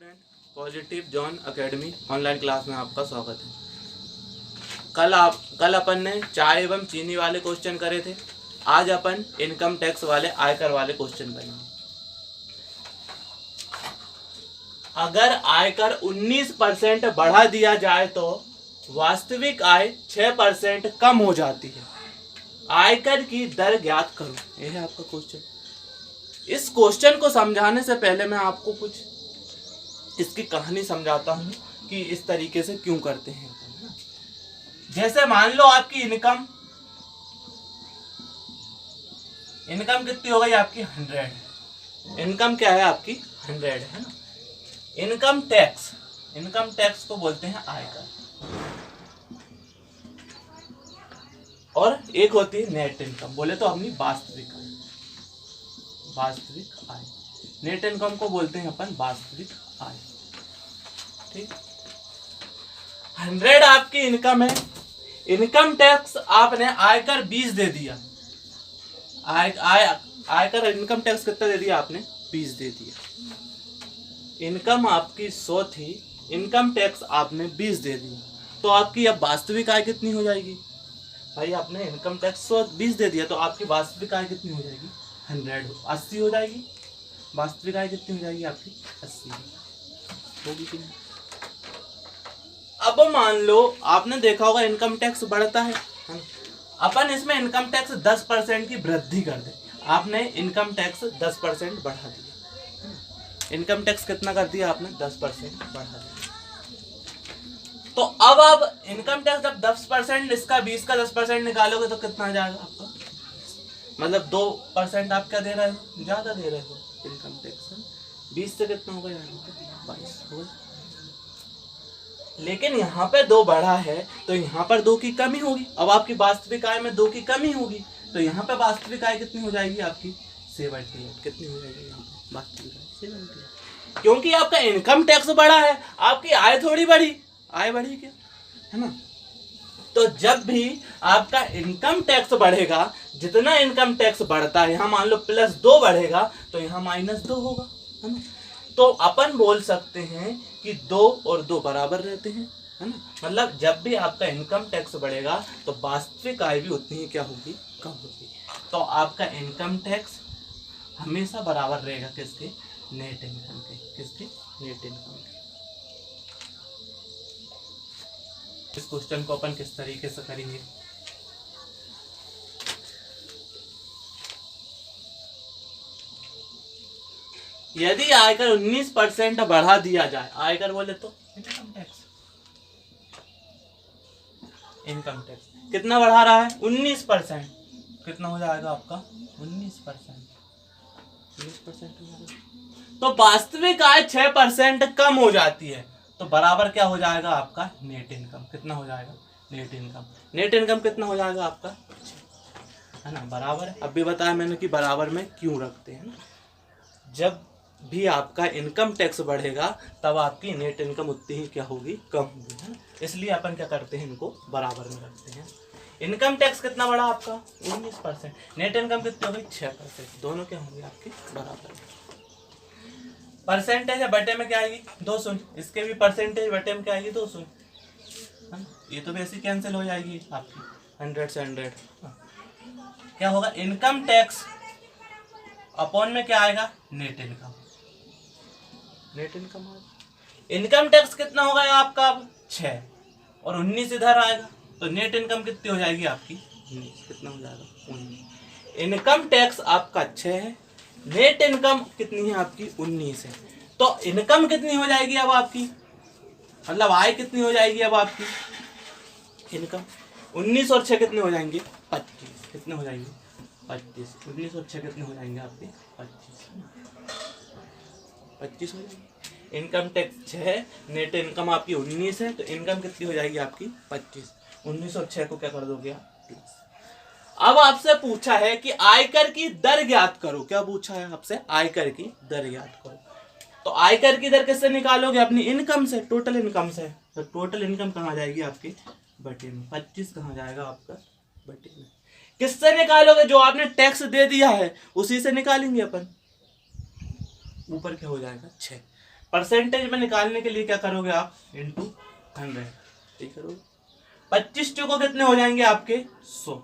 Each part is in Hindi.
Student, positive John academy online class में आपका स्वागत है। कल अपन ने चाय एवं चीनी वाले क्वेश्चन करे थे। आज अपन इनकम टैक्स वाले आयकर वाले क्वेश्चन करेंगे। अगर आयकर 19% बढ़ा दिया जाए तो वास्तविक आय 6% कम हो जाती है। आयकर की दर ज्ञात करो। यह है आपका क्वेश्चन। इस क्वेश्चन को समझाने से पहले मैं आपको कुछ इसकी कहानी समझाता हूँ कि इस तरीके से क्यों करते हैं। जैसे मान लो आपकी इनकम कितनी हो गई आपकी 100। इनकम क्या है आपकी 100 है ना। इनकम टैक्स को बोलते हैं आयकर, और एक होती है नेट इनकम, बोले तो अपनी वास्तविक आय। नेट इनकम को बोलते हैं अपन वास्तविक आय। ठीक, 100 आपकी इनकम है। इनकम टैक्स आपने आयकर 20 दे दिया। आयकर इनकम टैक्स कितना दे दिया आपने? 20 दे दिया। इनकम आपकी 100 थी, इनकम टैक्स आपने 20 दे दिया, तो आपकी अब वास्तविक आय कितनी हो जाएगी? भाई आपने इनकम टैक्स 20 दे दिया, तो आपकी वास्तविक आय कितनी हो जाएगी? 80 हो जाएगी। वास्तविक आय कितनी हो जाएगी आपकी? 80 होगी कि नहीं? अब मान लो आपने देखा होगा इनकम टैक्स बढ़ता है, अपन इसमें इनकम टैक्स 10% की वृद्धि कर दे। आपने इनकम टैक्स 10% बढ़ा दिया। इनकम टैक्स कितना कर दिया आपने? 10% बढ़ा दिया। तो अब आप इनकम टैक्स जब 10%, इसका 20 का 10% निकालोगे तो कितना आ जाएगा आपका? मतलब 2% आप क्या दे रहे हो? ज्यादा दे रहे हो इनकम टैक्स। 20 से कितना होगा? 22 होगा। लेकिन यहाँ पे 2 बढ़ा है तो यहाँ पर 2 की कमी होगी। अब आपकी वास्तविक आय में 2 की कमी होगी, तो यहाँ पे वास्तविक आय कितनी हो जाएगी आपकी? 78। कितनी हो जाएगी यहाँ पे वास्तविक आय? 78। क्योंकि आपका इनकम टैक्स बढ़ा है, आपकी आय थोड़ी बढ़ी। आय बढ़ी क्या, है ना। तो जब भी आपका इनकम टैक्स बढ़ेगा, जितना इनकम टैक्स बढ़ता है, यहाँ मान लो +2 बढ़ेगा तो यहाँ -2 होगा, है ना। तो अपन बोल सकते हैं कि 2 और 2 बराबर रहते हैं, है ना। मतलब जब भी आपका इनकम टैक्स बढ़ेगा तो वास्तविक आय भी उतनी ही क्या होगी? कम होगी। तो आपका इनकम टैक्स हमेशा बराबर रहेगा किसके? नेट इनकम के। किसके? नेट इनकम के। इस क्वेश्चन को अपन किस तरीके से करेंगे? यदि आयकर 19% बढ़ा दिया जाए, आयकर बोले तो इनकम टैक्स कितना बढ़ा रहा है? 19%। कितना हो जाएगा आपका? 19%। तो वास्तविक आय 6% कम हो जाती है, तो बराबर क्या हो जाएगा आपका? Net income. कितना हो जाएगा? Net income. नेट इनकम कितना हो जाएगा आपका? है ना, बराबर है। अब भी बताया मैंने कि बराबर में क्यों रखते हैं ना। जब भी आपका इनकम टैक्स बढ़ेगा तब आपकी नेट इनकम उतनी ही क्या होगी? कम होगी, है ना। इसलिए अपन क्या करते हैं? इनको बराबर में रखते हैं। इनकम टैक्स कितना बढ़ा आपका? 19%। नेट इनकम कितनी हो गई? 6%। दोनों क्या होंगे आपके? बराबर। परसेंटेज है, बटे में क्या आएगी? 2 शून्य। इसके भी परसेंटेज, बटे में क्या आएगी? 2 शून्य। ये तो वैसे कैंसिल हो जाएगी आपकी। 100 से 100 क्या होगा? इनकम टैक्स अपॉन में क्या आएगा? Net income. Net income income tax कितना होगा आपका? अब 6 और 19 इधर आएगा, तो नेट इनकम कितनी हो जाएगी आपकी? 19। कितना हो जाएगा? 19। इनकम टैक्स आपका 6 है, नेट इनकम कितनी है आपकी? 19 है। तो इनकम कितनी हो जाएगी अब आपकी? मतलब आय कितनी हो जाएगी अब आपकी? इनकम 19 और 6 कितने हो जाएंगे? 25। कितने हो जाएंगे? 25। 19 और 6 कितने हो जाएंगे आपके? 25 हो जाएंगे। इनकम टैक्स 6, नेट इनकम आपकी 19 है, तो इनकम कितनी हो जाएगी आपकी? 25। 19 और 6 को क्या कर दोगे आप? प्लस। अब आपसे पूछा है कि आयकर की दर ज्ञात करो। क्या पूछा है आपसे? आयकर की दर ज्ञात करो। तो आयकर की दर किससे निकालोगे? अपनी इनकम से, टोटल इनकम से। तो टोटल इनकम कहाँ जाएगी आपकी? बटे में। 25 कहाँ जाएगा आपका? बटे में। किससे निकालोगे? जो आपने टैक्स दे दिया है उसी से निकालेंगे अपन। ऊपर क्या हो जाएगा? 6। परसेंटेज में निकालने के लिए क्या करोगे आप, इंटू 100, ठीक करोगे। 25 चौको कितने हो जाएंगे आपके 100,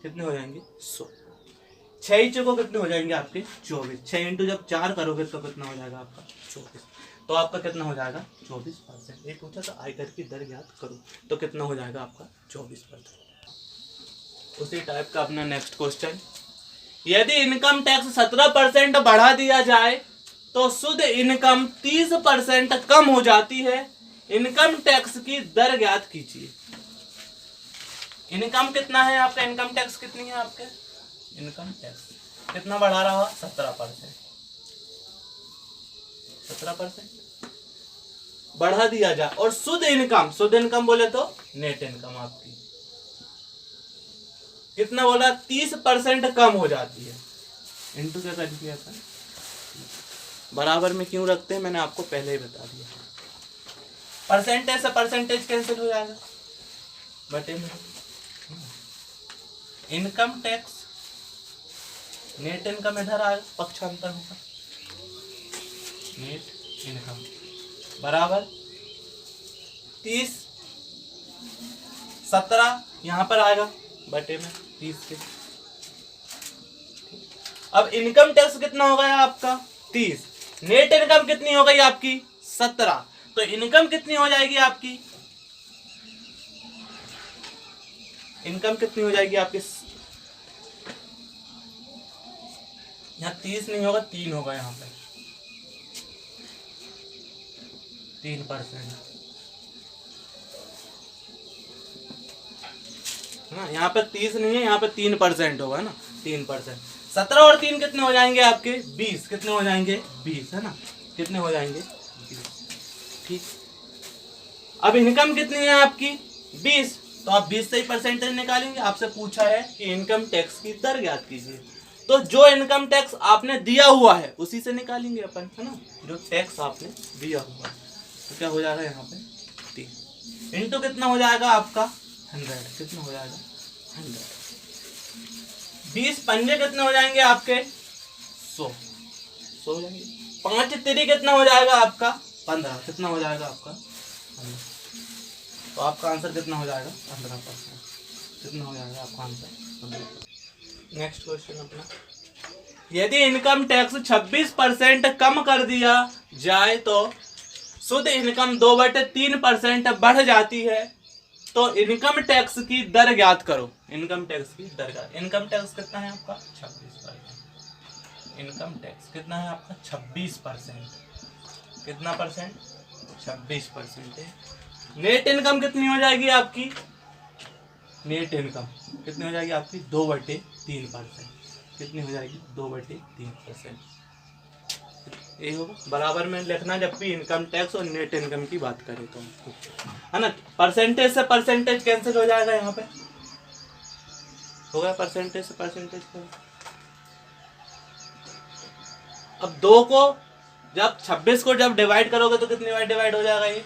कितने हो जाएंगे 100। 6 चौको कितने हो जाएंगे आपके 24, 6 इंटू जब 4 करोगे तो कितना हो जाएगा आपका 24, तो आपका कितना हो जाएगा 24%। एक पूछा था आयकर की दर ज्ञात करो, तो कितना हो जाएगा आपका 24%। उसी टाइप का अपना नेक्स्ट क्वेश्चन, यदि इनकम टैक्स 17% बढ़ा दिया जाए तो शुद्ध इनकम 30% कम हो जाती है, इनकम टैक्स की दर ज्ञात कीजिए। इनकम कितना है आपका, इनकम टैक्स कितनी है आपके, इनकम टैक्स कितना बढ़ा रहा, 17%, 17% बढ़ा दिया जाए, और शुद्ध इनकम बोले तो नेट इनकम आपकी कितना बोला, 30% कम हो जाती है। इंटू क्या कर दिया था, बराबर में क्यों रखते हैं मैंने आपको पहले ही बता दिया। परसेंटेज से परसेंटेज कैंसिल हो जाएगा, बटे में इनकम टैक्स नेट इनकम इधर आएगा, पक्षांतर होगा, नेट इनकम बराबर 30, 17 यहाँ पर आएगा बटे में 30 के। अब इनकम टैक्स कितना हो गया आपका 30, नेट इनकम कितनी हो गई आपकी 17, तो इनकम कितनी हो जाएगी आपकी, इनकम कितनी हो जाएगी आपकी, यहाँ 30 नहीं होगा 3 होगा, यहाँ पे 3%, ना यहाँ पे 30 नहीं है, यहाँ पे 3% होगा ना, 3%। 17 और 3 कितने हो जाएंगे आपके 20, कितने हो जाएंगे 20, है ना, कितने हो जाएंगे 20, ठीक। अब इनकम कितनी है आपकी 20, तो आप 20 से ही परसेंटेज निकालेंगे। आपसे पूछा है कि इनकम टैक्स की दर ज्ञात कीजिए, तो जो इनकम टैक्स आपने दिया हुआ है उसी से निकालेंगे अपन, है ना, जो टैक्स आपने दिया हुआ है। तो क्या हो जाएगा यहाँ पे 3 इंटू कितना हो जाएगा आपका 100, कितना हो जाएगा 100। 20 पंजे कितने हो जाएंगे आपके 100 हो जाएंगे। 5 3 कितना हो जाएगा आपका 15, कितना हो जाएगा आपका 15, तो आपका आंसर कितना हो जाएगा 15%, कितना हो जाएगा आपका आंसर 15%। नेक्स्ट क्वेश्चन अपना, यदि इनकम टैक्स 26% कम कर दिया जाए तो शुद्ध इनकम 2/3% बढ़ जाती है, तो इनकम टैक्स की दर ज्ञात करो। इनकम टैक्स की दर का, इनकम टैक्स कितना है आपका 26%, इनकम टैक्स कितना है आपका 26%, कितना परसेंट 26% है। नेट इनकम कितनी हो जाएगी आपकी, नेट इनकम कितनी हो जाएगी आपकी 2/3%, कितनी हो जाएगी 2/3%। ये होगा बराबर में लिखना जब भी इनकम टैक्स और नेट इनकम की बात करें तो, है ना। परसेंटेज से परसेंटेज कैंसिल हो जाएगा, यहाँ पे हो गया परसेंटेज से परसेंटेज का। अब 2 को जब 26 को जब डिवाइड करोगे तो कितनी बार डिवाइड हो जाएगा, ये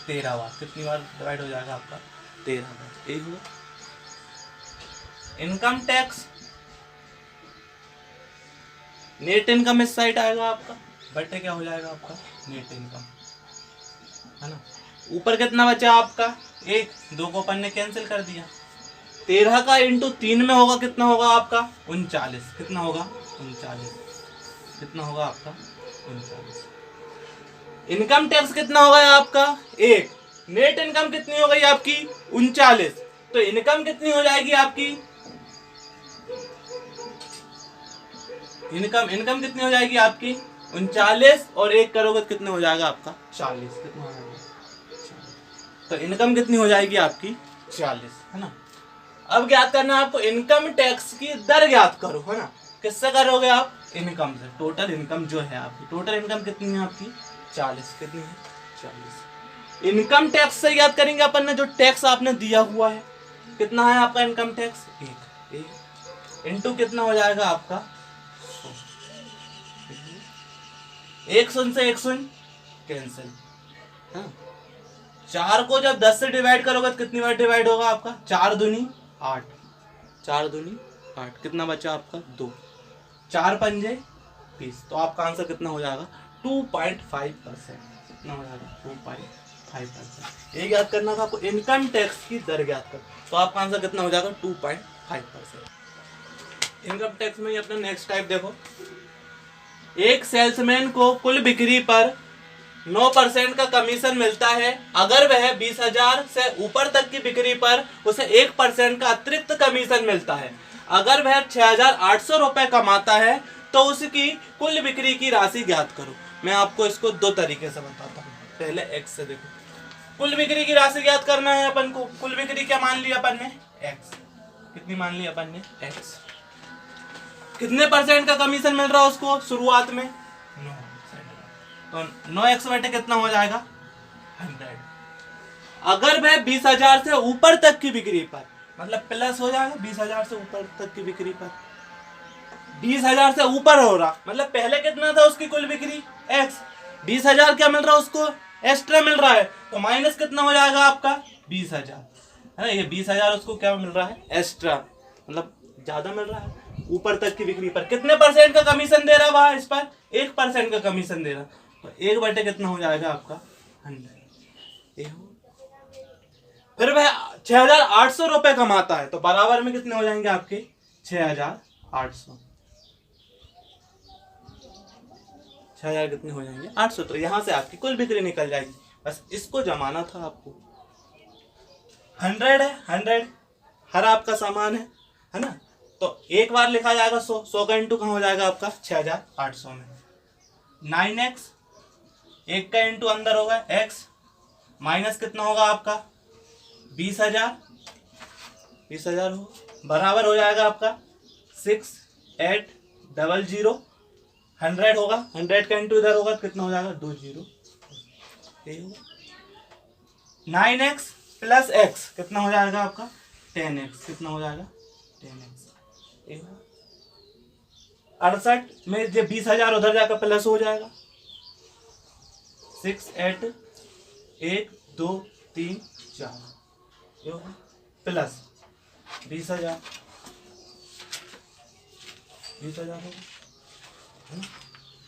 13 बार, कितनी बार डिवाइड हो जाएगा आपका 13 बार। यही हुआ इनकम टैक्स, नेट इनकम इस साइड आएगा आपका, बटे क्या हो जाएगा आपका नेट इनकम, है ना। ऊपर कितना बचा आपका 1, 2 को अपन ने कैंसिल कर दिया। 13 का इंटू 3 में होगा, कितना होगा आपका 39, कितना होगा 39, कितना होगा आपका 39। इनकम टैक्स कितना हो गया आपका 1, नेट इनकम कितनी हो गई आपकी 39, तो इनकम कितनी हो जाएगी आपकी, इनकम कितनी हो जाएगी आपकी 39, और 1 करोगे तो कितने हो जाएगा आपका 40, कितना हो जाएगा 40। तो इनकम कितनी हो जाएगी आपकी 40, है ना। अब ज्ञात करना है आपको इनकम टैक्स की दर ज्ञात करो, है ना। किससे करोगे आप, इनकम से। टोटल इनकम जो है आपकी, टोटल इनकम कितनी है आपकी 40, कितनी है 40। इनकम टैक्स से याद करेंगे अपन ने जो टैक्स आपने दिया हुआ है, कितना है आपका इनकम टैक्स 1 इंटू कितना हो जाएगा आपका 1 शून्य से 1 शून्य कैंसिल, हाँ। 4 को जब 10 से डिवाइड करोगे तो कितनी बार डिवाइड होगा आपका 4 दूनी 8, 4 दूनी 8, कितना बचा आपका 2, 4 पंजे 20, तो आपका आंसर कितना हो जाएगा 2.5%। कितना हो जाएगा 2.5%। ये याद करना था आपको, इनकम टैक्स की दर याद कर, तो आपका आंसर कितना हो जाएगा 2.5%। इनकम टैक्स में अपना नेक्स्ट टाइप देखो, एक सेल्समैन को कुल बिक्री पर 9% का कमीशन मिलता है अगर वह 20,000 से ऊपर तक की बिक्री पर उसे 1% का अतिरिक्त कमीशन मिलता है। अगर वह 6,800 रुपए कमाता है तो उसकी कुल बिक्री की राशि ज्ञात करो। मैं आपको इसको दो तरीके से बताता हूँ। पहले एक्स से देखो, कुल बिक्री की राशि ज्ञात करना है अपन को। कुल बिक्री क्या मान लिया अपन ने, एक्स। कितनी मान ली अपन ने, एक्स। कितने परसेंट का कमीशन मिल रहा है उसको शुरुआत में, 9%। तो 9x बटे कितना हो जाएगा 100। अगर वह 20,000 से ऊपर तक की बिक्री पर, मतलब प्लस हो जाएगा 20,000 से ऊपर तक की बिक्री पर, 20,000 से ऊपर हो रहा, मतलब पहले कितना था उसकी कुल बिक्री x, 20,000 क्या मिल रहा है उसको, एक्स्ट्रा मिल रहा है, तो माइनस कितना हो जाएगा आपका 20,000, है ना। ये 20,000 उसको क्या मिल रहा है, एक्स्ट्रा, मतलब ज्यादा मिल रहा है ऊपर तक की बिक्री पर। कितने परसेंट का कमीशन दे रहा है वहां, इस पर 1% का कमीशन दे रहा, तो 1 बटे कितना हो जाएगा आपका 100। फिर वह 6,800 रुपए कमाता है, तो बराबर में कितने हो जाएंगे आपके 6,800। 6,000 कितने हो जाएंगे 800। तो यहां से आपकी कुल बिक्री निकल जाएगी, बस इसको जमाना था आपको। 100 है, 100 हर आपका सामान है ना। तो एक बार लिखा जाएगा 100, 100 का इंटू कहाँ हो जाएगा आपका 6,800 में। 9x, एक का इंटू अंदर होगा x, माइनस कितना होगा आपका 20,000 हो, बराबर हो जाएगा आपका 6,800। 100 होगा, 100 का इंटू इधर होगा तो कितना हो जाएगा 20। 9x प्लस x कितना हो जाएगा आपका 10x। कितना हो जाएगा 10x। 68 में जब 20,000 उधर जाकर प्लस हो जाएगा, 6, 8, 1, 2, 3, 4 प्लस 20,000 होगा।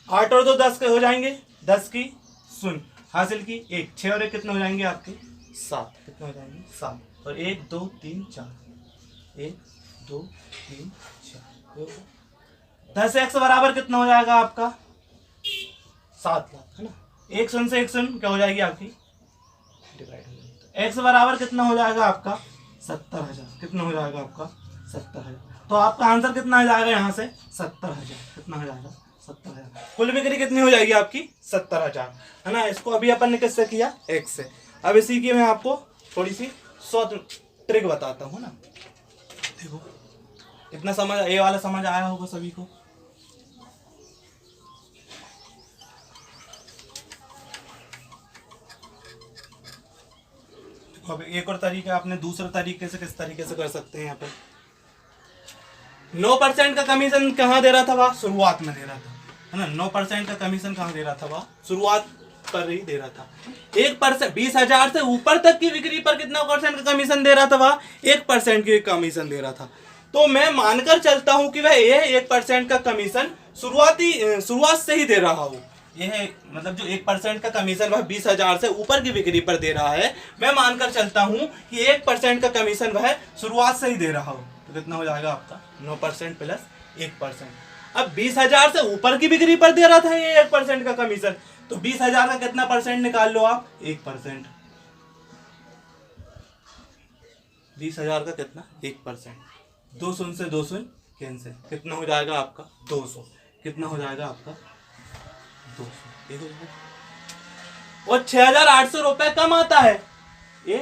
8 और 2 10 के हो जाएंगे, 10 की शून्य हासिल की 1, 6 और 1 कितने हो जाएंगे आपके 7। कितने हो जाएंगे 7, और 1, 2, 3, 4, 1, 2, 3, 4। 10x बराबर कितना हो जाएगा आपका 7 लाख, है ना। एक शून्य से एक शून्य क्या हो जाएगी आपकी डिवाइड हो जाएगी। x बराबर कितना हो जाएगा आपका 70,000। कितना हो जाएगा आपका 70,000। तो आपका आंसर कितना आ जाएगा यहाँ से 70,000। कितना हो जाएगा 70,000। कुल बिक्री कितनी हो जाएगी आपकी 70,000, है ना। इसको अभी अपन ने किससे किया, x से। अब इसी की मैं आपको थोड़ी सी शॉर्ट ट्रिक बताता हूँ ना। देखो इतना समझ, ये वाला समझ आया होगा सभी को। अब एक और तरीका आपने दूसरे तरीके से किस तरीके से कर सकते हैं। यहाँ पे 9% का कमीशन कहाँ दे रहा था वह, शुरुआत में दे रहा था, है ना। 9% का कमीशन कहाँ दे रहा था वह, शुरुआत पर ही दे रहा था। 1% 20,000 से ऊपर तक की बिक्री पर कितना परसेंट का कमीशन दे रहा था वह, 1% की कमीशन दे रहा था। तो मैं मानकर चलता हूं कि वह ये 1% का कमीशन शुरुआत से ही दे रहा हो। यह मतलब जो 1% का कमीशन वह 20,000 से ऊपर की बिक्री पर दे रहा है, मैं मानकर चलता हूं कि 1% का कमीशन वह शुरुआत से ही दे रहा हो। तो कितना हो जाएगा आपका 9% प्लस 1%। अब 20,000 से ऊपर की बिक्री पर दे रहा था ये 1% का कमीशन, तो 20,000 का कितना परसेंट निकाल लो आप, 1%। 20,000 का कितना 1%। 2 शून्य से 2 शून्य कैंसिल, कितना हो जाएगा आपका 200। कितना हो जाएगा आपका 200। और 6,800 रुपए कम आता है ये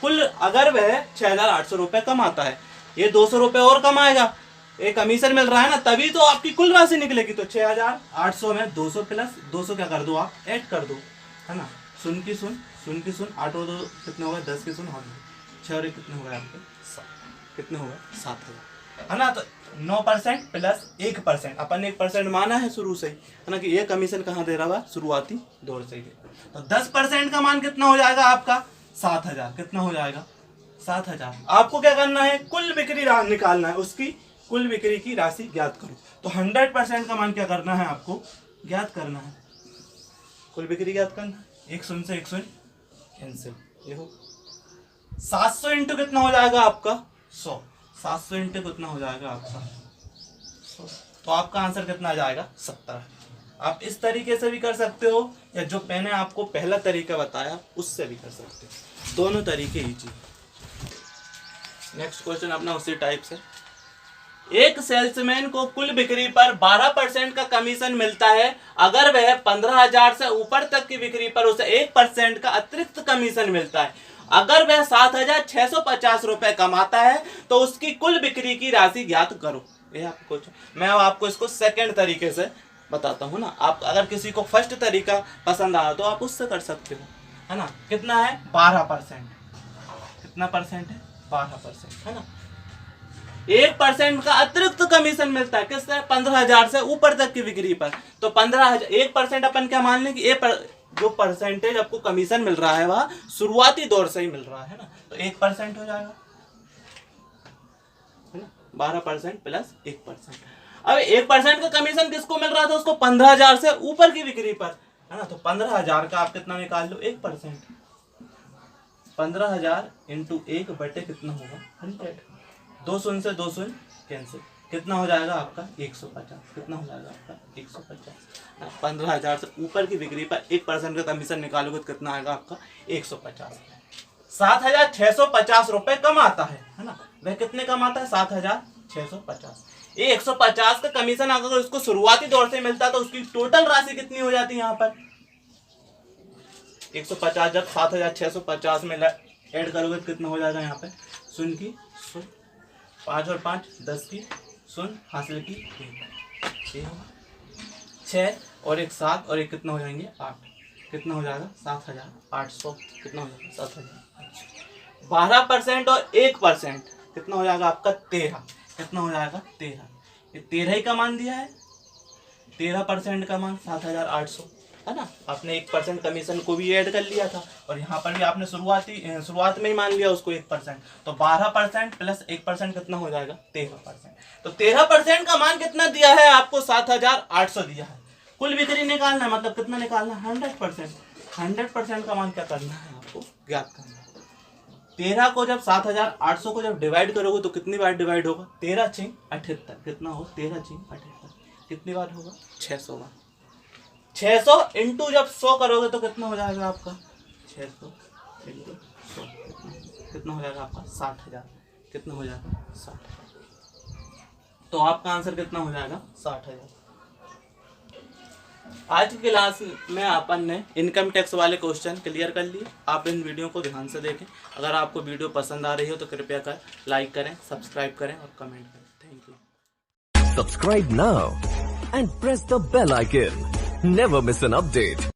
कुल। अगर वह 6,800 रुपए कम आता है, ये 200 रुपए और कम आएगा, ये कमीशन मिल रहा है ना, तभी तो आपकी कुल राशि निकलेगी। तो 6,800 में 200 प्लस 200 क्या कर दो आप, ऐड कर दो, है ना। शून्य की शून्य, शून्य की शून्य, 8 और 2 कितने हो गए 10 की शून्य, और 6 और 1 कितने हो गए आपके 7। कितने हो गए 7,000, है ना। तो 9% प्लस 1%, अपन ने 1% माना है शुरू से ही, है ना, कि ये कमीशन कहाँ दे रहा है शुरुआती दौर से ही। तो 10% का मान कितना हो जाएगा आपका 7,000। कितना हो जाएगा 7,000। आपको क्या करना है, कुल बिक्री निकालना है, उसकी कुल बिक्री की राशि ज्ञात करो। तो 100% का मान क्या करना है आपको ज्ञात करना है। कुल बिक्री याद करना, एक शून्य से एक शून्य कैंसिल, ये हो 700 इंटू कितना हो जाएगा आपका 100, 700 इंटू कितना हो जाएगा आपका 100, तो आपका आंसर कितना आ जाएगा 70। आप इस तरीके से भी कर सकते हो या जो मैंने आपको पहला तरीका बताया उससे भी कर सकते हो, दोनों तरीके ही चीज। नेक्स्ट क्वेश्चन अपना उसी टाइप से, एक सेल्समैन को कुल बिक्री पर 12% का कमीशन मिलता है अगर वह 15,000 से ऊपर तक की बिक्री पर उसे 1% का अतिरिक्त कमीशन मिलता है। अगर वह 7,650 रुपए कमाता है तो उसकी कुल बिक्री की राशि ज्ञात करो। ये आपको, मैं आपको इसको सेकंड तरीके से बताता हूँ ना। आप अगर किसी को फर्स्ट तरीका पसंद आया तो आप उससे कर सकते हो, है ना। कितना है 12%, कितना परसेंट है 12%, है ना। 1% का अतिरिक्त कमीशन मिलता है किससे 15,000 से ऊपर तक की बिक्री पर। तो 15,000 1% अपन क्या मान लें कि जो परसेंटेज आपको कमीशन मिल रहा है वह शुरुआती दौर से ही मिल रहा है ना, तो 1% हो जाएगा, है ना। 12% प्लस 1%। अब 1% का कमीशन किसको मिल रहा था, उसको 15,000 से ऊपर की बिक्री पर, है ना। तो 15,000 का आप कितना निकाल लो 1%, 15,000 इंटू 1 बटे कितना होगा 100, 2 शून्य से 2 शून्य कैंसिल, कितना हो जाएगा आपका 150, कितना हो जाएगा आपका 150। 15,000 से ऊपर की बिक्री पर 1% का कमीशन निकालोगे तो कितना आएगा आपका 150। 7,650 रुपए कमाता है ना। वह कितने कमाता है 7,650। ये 150 का कमीशन अगर उसको शुरुआती दौर से मिलता तो उसकी टोटल राशि कितनी हो जाती है यहाँ पर 150, जब 7,650 में ऐड करोगे तो कितना हो जाएगा यहाँ पे शून्य की शून्य, 5 और 5 10 की शून्य, हासिल की 6 और 1 7 और 1 कितना हो जाएंगे 8, कितना हो जाएगा 7,800, कितना हो जाएगा 7,800। 12% और 1% कितना हो जाएगा आपका 13, कितना हो जाएगा 13, ये 13 ही का मान दिया है, 13% का मान 7,800, है ना। आपने 1% कमीशन को भी ऐड कर लिया था और यहाँ पर भी आपने शुरुआत में ही मान लिया उसको 1%, तो 12% प्लस 1% कितना हो जाएगा 13%। तो 13% का मान कितना दिया है आपको 7,800 दिया है। कुल बिक्री निकालना है मतलब कितना निकालना है 100%। 100% का मान क्या करना है आपको ज्ञात करना है। 13 को जब 7,800 को जब डिवाइड करोगे तो कितनी बार डिवाइड होगा 13 × 78, कितना हो 13 × 78, कितनी बार होगा 600 बार। 600 इंटू जब 100 करोगे तो कितना हो जाएगा आपका 600 इंटू 100 कितना हो जाएगा आपका 60,000, कितना हो जाएगा 60,000। तो आपका आंसर कितना हो जाएगा 60,000। आज की क्लास में अपन ने इनकम टैक्स वाले क्वेश्चन क्लियर कर लिए। आप इन वीडियो को ध्यान से देखें। अगर आपको वीडियो पसंद आ रही हो तो कृपया कर लाइक करें, सब्सक्राइब करें और कमेंट करें। Thank you. Subscribe now and press the bell icon. Never miss an update.